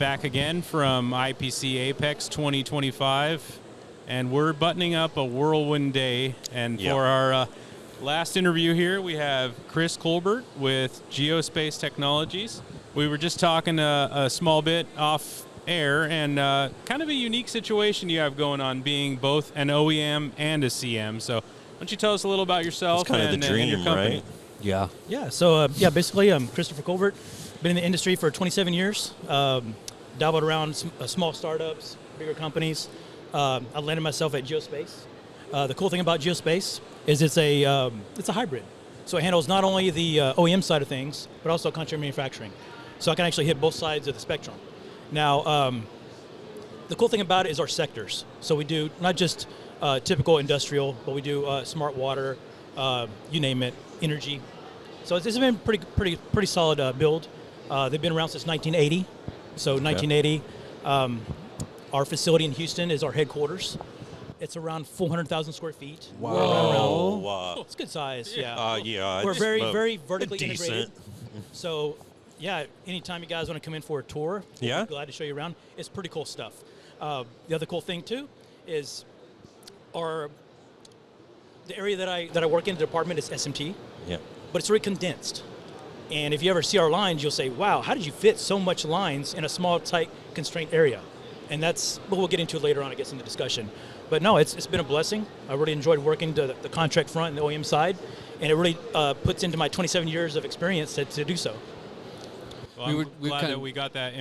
back again from IPC Apex 2025, and we're buttoning up a whirlwind day. And for our last interview here, we have Chris Colbert with Geospace Technologies. We were just talking a small bit off air, and kind of a unique situation you have going on, being both an OEM and a CM. So why don't you tell us a little about yourself and your company? Right? Yeah. So basically, I'm Christopher Colbert. Been in the industry for 27 years. Dabbled around small startups, bigger companies. I landed myself at Geospace. The cool thing about Geospace is it's a hybrid. So it handles not only the OEM side of things, but also contract manufacturing. So I can actually hit both sides of the spectrum. Now, the cool thing about it is our sectors. So we do not just typical industrial, but we do smart water, you name it, energy. So it's been pretty solid build. They've been around since 1980. So 1980, our facility in Houston is our headquarters. It's around 400,000 square feet. Wow. It's good size, We're very vertically decent. integrated. So, anytime you guys want to come in for a tour, we'll be glad to show you around. It's pretty cool stuff. The other cool thing too is the area that I work in, the department, is SMT. Yeah. But it's very condensed. And if you ever see our lines, you'll say, wow, how did you fit so much lines in a small, tight, constrained area? And that's what we'll get into later on, I guess, in the discussion. But no, it's been a blessing. I really enjoyed working the contract front and the OEM side, and it really puts into my 27 years of experience to do so. Well, I'm glad that we got that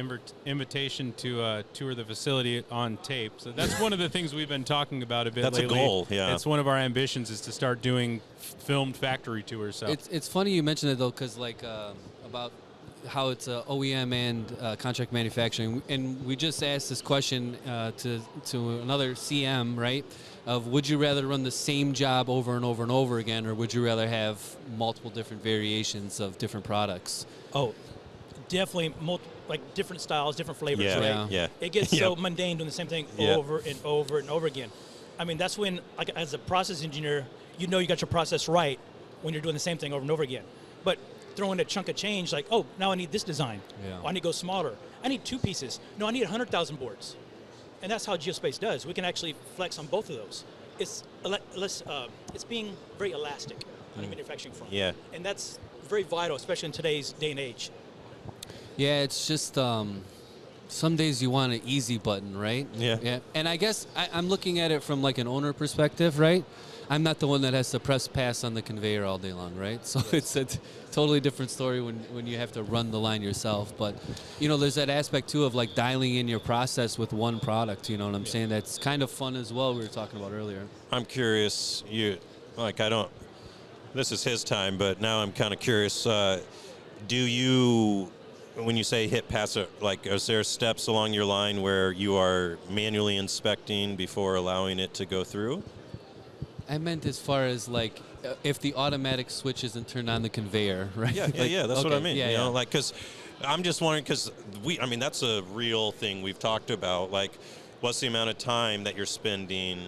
invitation to tour the facility on tape. So that's one of the things we've been talking about a bit lately. That's a goal, yeah. It's one of our ambitions is to start doing filmed factory tours. So. It's funny you mentioned it, though, because about how it's OEM and contract manufacturing. And we just asked this question to another CM, right, of would you rather run the same job over and over and over again, or would you rather have multiple different variations of different products? Oh, definitely different styles, different flavors, right? Yeah. It gets so mundane doing the same thing over and over and over again. I mean, that's when, as a process engineer, you know you got your process right when you're doing the same thing over and over again. But throwing a chunk of change, like, oh, now I need this design. Yeah. Oh, I need to go smaller. I need 2 pieces. No, I need 100,000 boards. And that's how Geospace does. We can actually flex on both of those. It's being very elastic on the manufacturing front. Yeah. And that's very vital, especially in today's day and age. Yeah, it's just some days you want an easy button, right? Yeah. And I guess I'm looking at it from like an owner perspective, right? I'm not the one that has to press pass on the conveyor all day long, right? So it's a totally different story when you have to run the line yourself. But, there's that aspect, too, of like dialing in your process with one product, you know what I'm saying? That's kind of fun as well, we were talking about earlier. I'm curious, this is his time, but now I'm kind of curious, do you, when you say hit pass, is there steps along your line where you are manually inspecting before allowing it to go through? I meant as far as if the automatic switch isn't turned on the conveyor, right? Yeah, that's what I mean. Yeah, because I'm just wondering, because that's a real thing we've talked about. Like, what's the amount of time that you're spending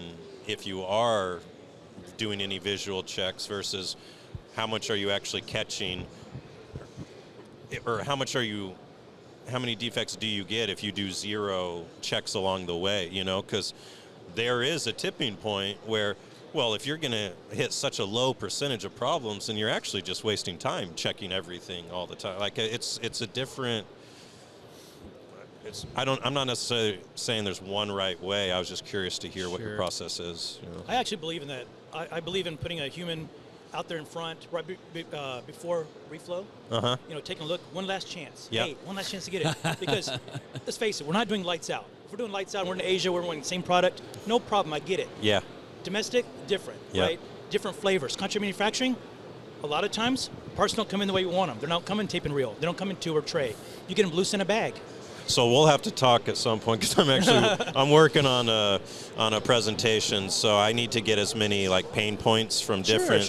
if you are doing any visual checks versus how much are you actually catching, or how many defects do you get if you do 0 checks along the way? Because there is a tipping point where, well, if you're going to hit such a low percentage of problems, then you're actually just wasting time checking everything all the time. Like, it's a different. I'm not necessarily saying there's one right way. I was just curious to hear what your process is. I actually believe in that. I believe in putting a human out there in front right before reflow. Taking a look, one last chance. Yep. Hey, one last chance to get it. Because let's face it, we're not doing lights out. If we're doing lights out, we're in Asia, we're doing the same product. No problem, I get it. Yeah. Domestic, different, Yep. right? Different flavors. Contract manufacturing, a lot of times, parts don't come in the way you want them. They're not coming tape and reel. They don't come in tube or tray. You get them loose in a bag. So we'll have to talk at some point, because I'm working on a presentation, so I need to get as many pain points from different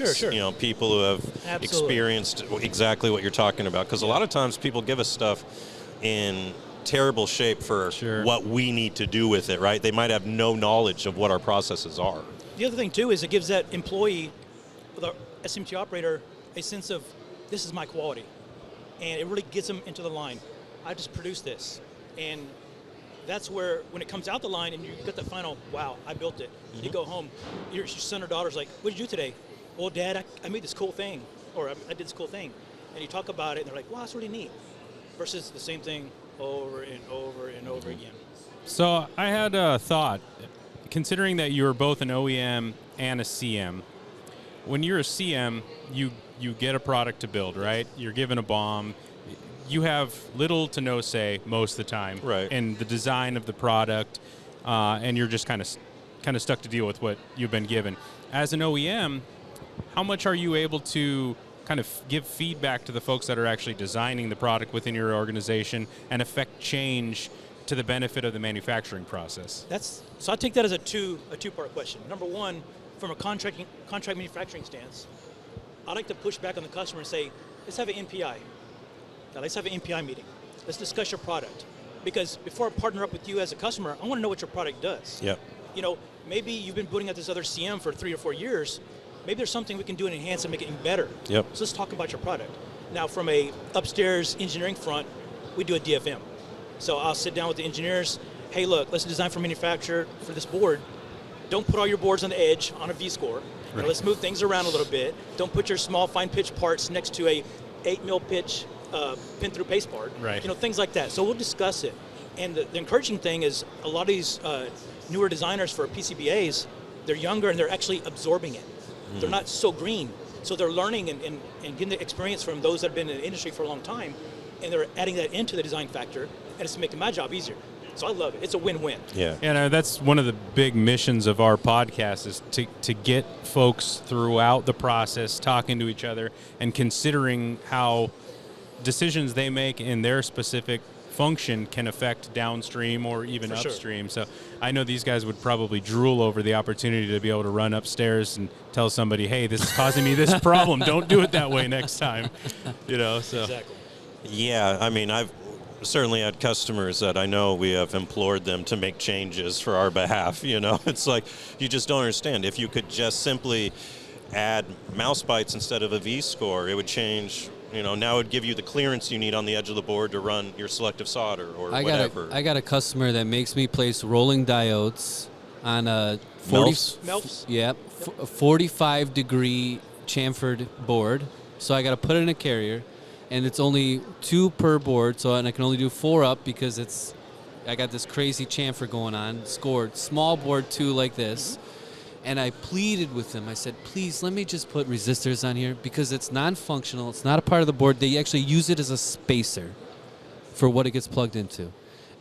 people who have experienced exactly what you're talking about. Because a lot of times people give us stuff in terrible shape for what we need to do with it, right? They might have no knowledge of what our processes are. The other thing too is it gives that employee, the SMT operator, a sense of this is my quality, and it really gets them into the line. I just produced this. And that's where, when it comes out the line and you get the final, wow, I built it. You go home, your son or daughter's like, what did you do today? Well, Dad, I made this cool thing, or I did this cool thing. And you talk about it, and they're like, wow, that's really neat. Versus the same thing over and over and over again. So I had a thought, considering that you're both an OEM and a CM. When you're a CM, you get a product to build, right? You're given a BOM. You have little to no say most of the time in the design of the product, and you're just kind of stuck to deal with what you've been given. As an OEM, how much are you able to kind of give feedback to the folks that are actually designing the product within your organization and affect change to the benefit of the manufacturing process? So I take that as a two-part question. Number one, from a contract manufacturing stance, I like to push back on the customer and say, let's have an NPI. Now, let's have an NPI meeting. Let's discuss your product. Because before I partner up with you as a customer, I want to know what your product does. Yep. You know, maybe you've been building out this other CM for 3 or 4 years. Maybe there's something we can do and enhance and make it even better. Yep. So let's talk about your product. Now, from a upstairs engineering front, we do a DFM. So I'll sit down with the engineers. Hey, look, let's design for manufacturer for this board. Don't put all your boards on the edge on a V-score. Right. Let's move things around a little bit. Don't put your small, fine pitch parts next to a 8 mil pitch pin through paste part. Right. You know, things like that. So we'll discuss it. And the encouraging thing is a lot of these newer designers for PCBAs, they're younger and they're actually absorbing it. They're not so green. So they're learning and getting the experience from those that have been in the industry for a long time, and they're adding that into the design factor, and it's making my job easier. So I love it. It's a win-win. Yeah. And that's one of the big missions of our podcast is to get folks throughout the process talking to each other and considering how decisions they make in their specific function can affect downstream or even For upstream. Sure. So I know these guys would probably drool over the opportunity to be able to run upstairs and tell somebody, hey, this is causing me this problem. Don't do it that way next time. You know, so. Exactly. Yeah, I mean, I've certainly had customers that I know we have implored them to make changes for our behalf. You know, it's like, you just don't understand. If you could just simply add mouse bites instead of a V-score, it would change. You know, now it would give you the clearance you need on the edge of the board to run your selective solder or whatever. I got a customer that makes me place rolling diodes on a Melfs? Yeah, 45-degree chamfered board. So I got to put it in a carrier, and it's only 2 per board. So and I can only do 4 up because I got this crazy chamfer going on. Scored small board 2 like this. And I pleaded with them. I said, please, let me just put resistors on here because it's non-functional. It's not a part of the board. They actually use it as a spacer for what it gets plugged into.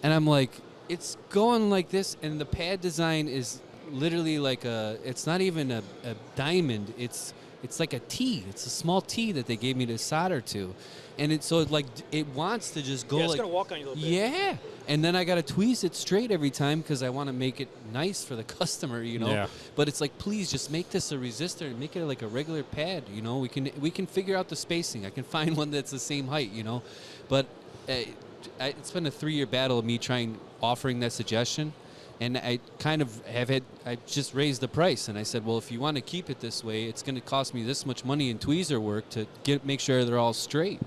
And I'm like, it's going like this, and the pad design is literally like it's not even a diamond. It's like a T. It's a small T that they gave me to solder to. And it wants to just go it's going to walk on you a little bit. Yeah. And then I got to tweeze it straight every time because I want to make it nice for the customer, you know. Yeah. But it's like, please just make this a resistor and make it like a regular pad, you know. We can figure out the spacing. I can find one that's the same height, you know. But it's been a 3-year battle of me offering that suggestion. And I kind of I just raised the price. And I said, well, if you want to keep it this way, it's going to cost me this much money in tweezer work to make sure they're all straight.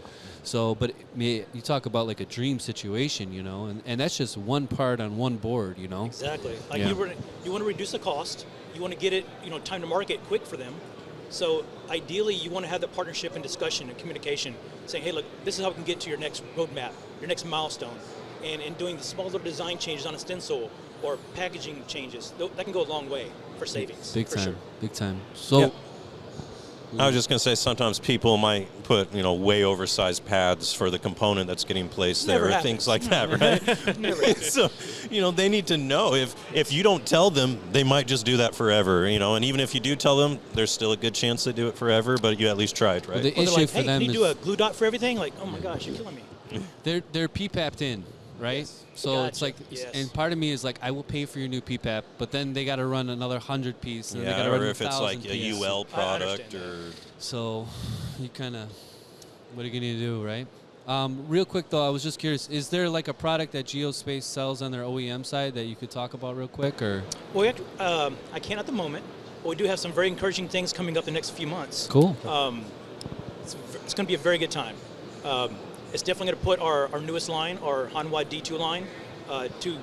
So, but you talk about like a dream situation, you know, and that's just one part on one board, you know. Exactly. Like you want to reduce the cost. You want to get it, you know, time to market quick for them. So ideally, you want to have the partnership and discussion and communication, saying, hey, look, this is how we can get to your next roadmap, your next milestone, and doing the small little design changes on a stencil or packaging changes. That can go a long way for savings. Big for time. Sure. Big time. So. I was just going to say sometimes people might put, you know, way oversized pads for the component that's getting placed there, or things like that, right? Never. So, you know, they need to know if you don't tell them, they might just do that forever, you know, and even if you do tell them, there's still a good chance they do it forever, but you at least tried, right? Well, the Or issue like, for hey, them can you is do a glue dot for everything? Like, oh my gosh, you're killing me. they're PPAP'd in. Right? Yes. So Gotcha. it's like, Yes. and part of me is like, I will pay for your new PPAP, but then they got to run another 100 piece. And they got Yeah, to run or if it's like 1,000 a piece. UL product or... So you kind of, what are you going to do, right? Real quick though, I was just curious, is there like a product that Geospace sells on their OEM side that you could talk about real quick, or? Well, I can't at the moment, but we do have some very encouraging things coming up the next few months. Cool. It's going to be a very good time. It's definitely going to put our newest line, our Hanwha D2 line, to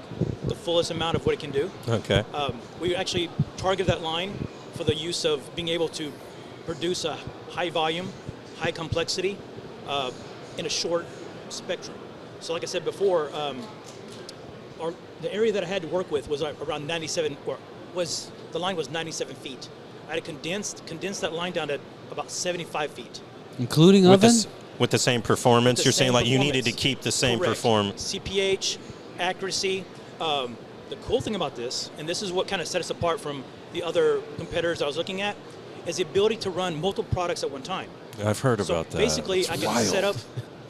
the fullest amount of what it can do. Okay. We actually targeted that line for the use of being able to produce a high volume, high complexity in a short spectrum. So like I said before, the area that I had to work with was around 97, the line was 97 feet. I had to condense that line down to about 75 feet. Including With oven? with the same performance, The you're saying same like you needed to performance. keep the same Correct. performance. CPH, accuracy. The cool thing about this, and this is what kind of set us apart from the other competitors I was looking at, is the ability to run multiple products at one time. I've heard So about that. basically, It's I can wild. set up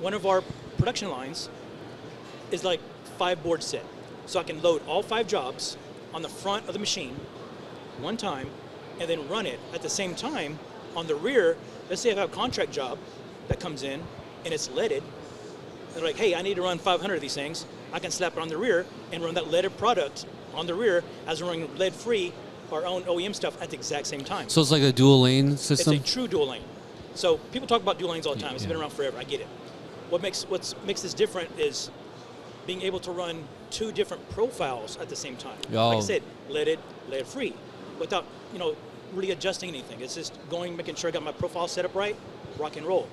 one of our production lines is like 5 board set. So I can load all 5 jobs on the front of the machine one time and then run it at the same time on the rear. Let's say I have a contract job that comes in and it's leaded. They're like, hey, I need to run 500 of these things. I can slap it on the rear and run that leaded product on the rear as we're running lead-free, our own OEM stuff at the exact same time. So it's like a dual lane system? It's a true dual lane. So people talk about dual lanes all the time. It's been around forever. I get it. What makes this different is being able to run 2 different profiles at the same time. Like I said, leaded, lead-free, without really adjusting anything. It's just making sure I got my profile set up right, rock and roll.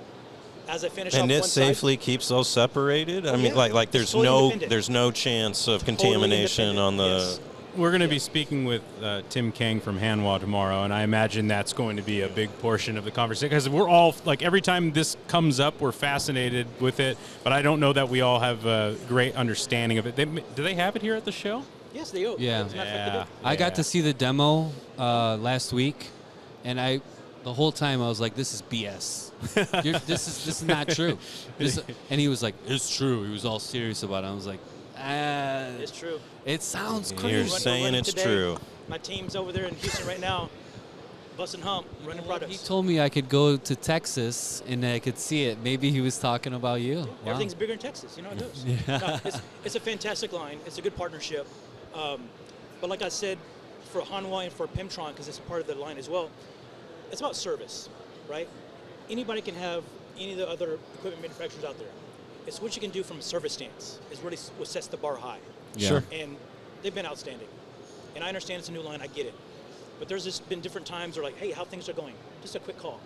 As I finish And off it one safely keeps those separated. I mean, yeah. like It's there's totally independent. there's no chance of Totally contamination on the. independent, yes. We're going to be speaking with Tim Kang from Hanwha tomorrow, and I imagine that's going to be a big portion of the conversation because we're all like every time this comes up, we're fascinated with it, but I don't know that we all have a great understanding of it. Do they have it here at the show? Yes, they do. Yeah. As a matter of fact, they do. I got to see the demo last week, and the whole time I was like, "This is BS. This is not true." And he was like, "It's true." He was all serious about it. I was like, It's true. It sounds You're crazy. saying running it's today. true. My team's over there in Houston right now, busting hump, running products. He told me I could go to Texas and I could see it. Maybe he was talking about you. Wow. Everything's bigger in Texas. You know it does. No, it's a fantastic line. It's a good partnership. But like I said, for Hanwha and for Pimtron, because it's a part of the line as well, it's about service, right? Anybody can have any of the other equipment manufacturers out there. It's what you can do from a service stance is really what sets the bar high. Yeah. Sure. And they've been outstanding. And I understand it's a new line. I get it. But there's just been different times where like, hey, how things are going. Just a quick call.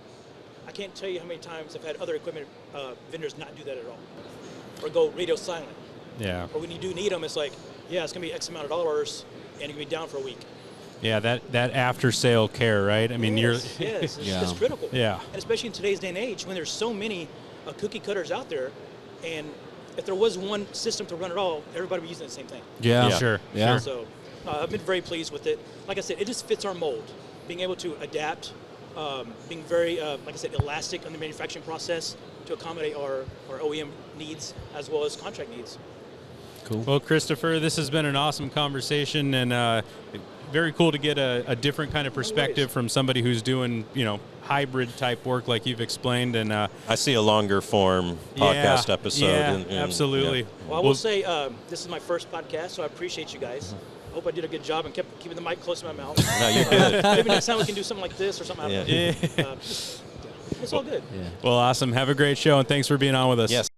I can't tell you how many times I've had other equipment vendors not do that at all. Or go radio silent. Yeah. Or when you do need them, it's like, yeah, it's going to be X amount of dollars and you're going to be down for a week. Yeah, that after-sale care, right? I mean, Yes, it's Yeah. critical. Yeah. And especially in today's day and age when there's so many cookie cutters out there, and if there was one system to run it all, everybody would be using the same thing. Yeah. Yeah. Sure. Yeah. So I've been very pleased with it. Like I said, it just fits our mold. Being able to adapt, being very, like I said, elastic on the manufacturing process to accommodate our OEM needs as well as contract needs. Cool. Well, Christopher, this has been an awesome conversation, and very cool to get a different kind of perspective from somebody who's doing, hybrid type work like you've explained. And I see a longer form podcast episode. Yeah, and absolutely. yeah. Well, I will say this is my first podcast, so I appreciate you guys. I hope I did a good job and kept keeping the mic close to my mouth. No, you good. Maybe next time we can do something like this or something. I don't know. Yeah. It's all good. Yeah. Well, awesome. Have a great show, and thanks for being on with us. Yes.